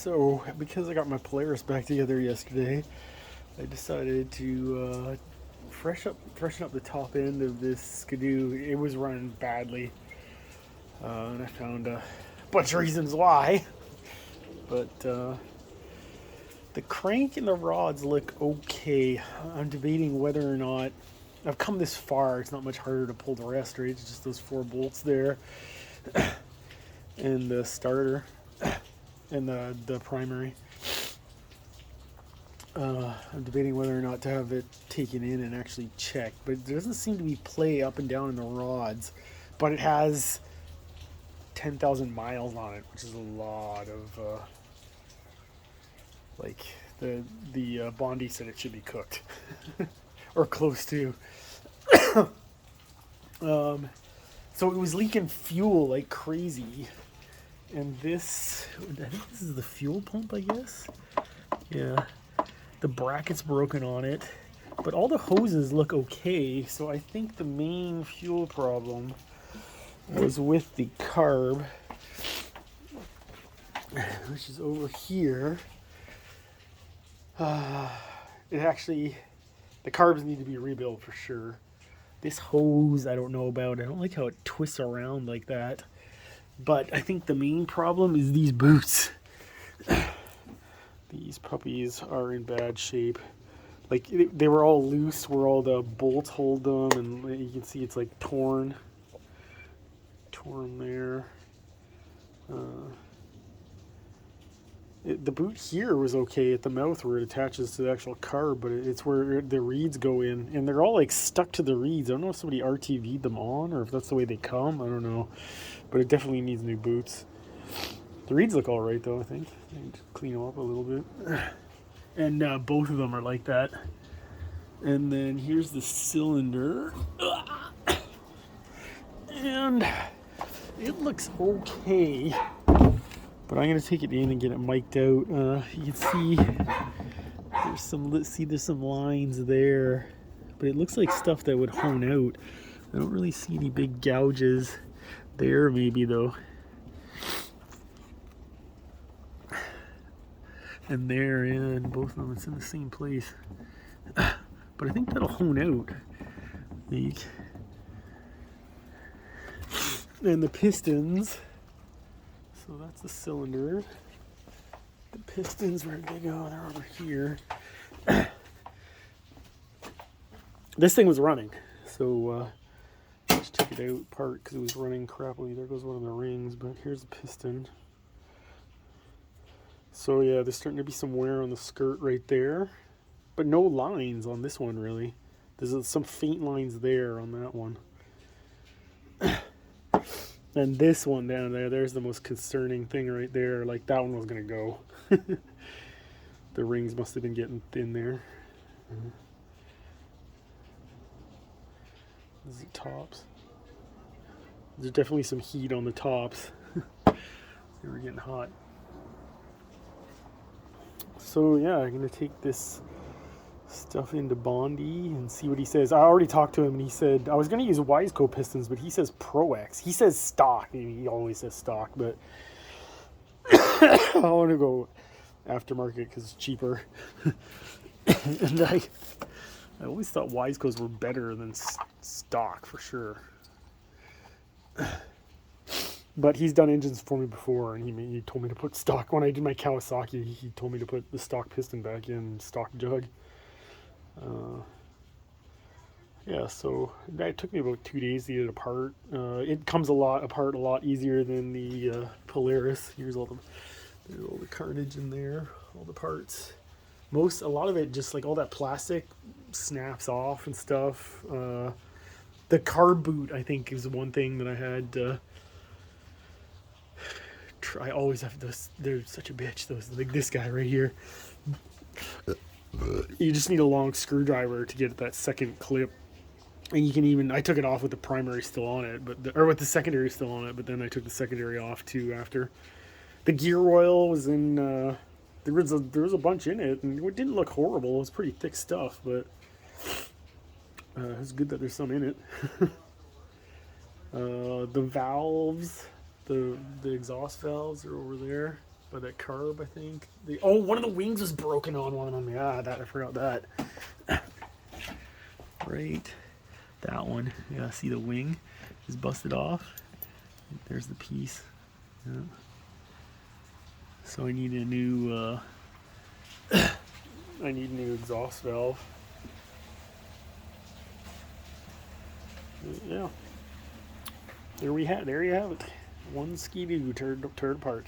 So, because I got my Polaris back together yesterday, I decided to freshen up the top end of this Skidoo. It was running badly, and I found a bunch of reasons why. But the crank and the rods look okay. I'm debating whether or not I've come this far. It's not much harder to pull the rest, right? It's just those 4 bolts there, and the starter, and the primary. I'm debating whether or not to have it taken in and actually checked, but there doesn't seem to be play up and down in the rods. But it has 10,000 miles on it, which is a lot of like the Bondi said it should be cooked or close to. So it was leaking fuel like crazy, and this, I think this is the fuel pump, I guess. Yeah. The bracket's broken on it, but all the hoses look okay, so I think the main fuel problem was with the carb, which is over here. It actually, the carbs need to be rebuilt for sure. This hose, I don't know about. I don't like how it twists around like that. But I think the main problem is these boots. These puppies are in bad shape. Like, they were all loose where all the bolts hold them, and you can see it's like torn there. The boot here was okay at the mouth where it attaches to the actual carb, but it's where the reeds go in, and they're all like stuck to the reeds. I don't know if somebody RTV'd them on or if that's the way they come. I don't know, but it definitely needs new boots. The reeds look all right though, I think. I need to clean them up a little bit. And both of them are like that. And then here's the cylinder. And it looks okay. But I'm going to take it in and get it mic'd out. You can see there's some lines there. But it looks like stuff that would hone out. I don't really see any big gouges there maybe though. And there, and both of them, it's in the same place. But I think that'll hone out. And the pistons, so that's the cylinder. The pistons, where'd they go? They're over here. This thing was running, so I just took it out apart because it was running crappily. There goes one of the rings, but here's the piston. So yeah, there's starting to be some wear on the skirt right there, but no lines on this one really. There's some faint lines there on that one. And this one down there, there's the most concerning thing right there. Like that one was gonna go. The rings must have been getting thin there. This is the tops. There's definitely some heat on the tops. They were getting hot. So yeah, I'm gonna take this stuff into Bondi and see what he says. I already talked to him and he said I was gonna use Wiseco pistons, but he says Pro X. He says stock. He always says stock, but I want to go aftermarket because it's cheaper. And I always thought Wisecos were better than stock for sure. But he's done engines for me before, and he told me to put stock. When I did my Kawasaki, he told me to put the stock piston back in, stock jug. Yeah, so it took me about 2 days to get it apart. It comes apart a lot easier than the Polaris. There's all the carnage in there, all the parts. A lot of it, just like all that plastic snaps off and stuff. The carb boot, I think, is one thing that I had. I always have this. They're such a bitch. Those, like this guy right here. You just need a long screwdriver to get that second clip, and you can even. I took it off with the primary still on it, or with the secondary still on it. But then I took the secondary off too after. The gear oil was in. There was a bunch in it, and it didn't look horrible. It was pretty thick stuff, but it's good that there's some in it. The valves. The exhaust valves are over there. by that carb, I think. Oh, one of the wings was broken on one of them. Yeah, I forgot that. Right, that one. Yeah, see the wing is busted off. There's the piece. Yeah. So I need a new I need a new exhaust valve. Yeah. There you have it. One Skidoo turned apart.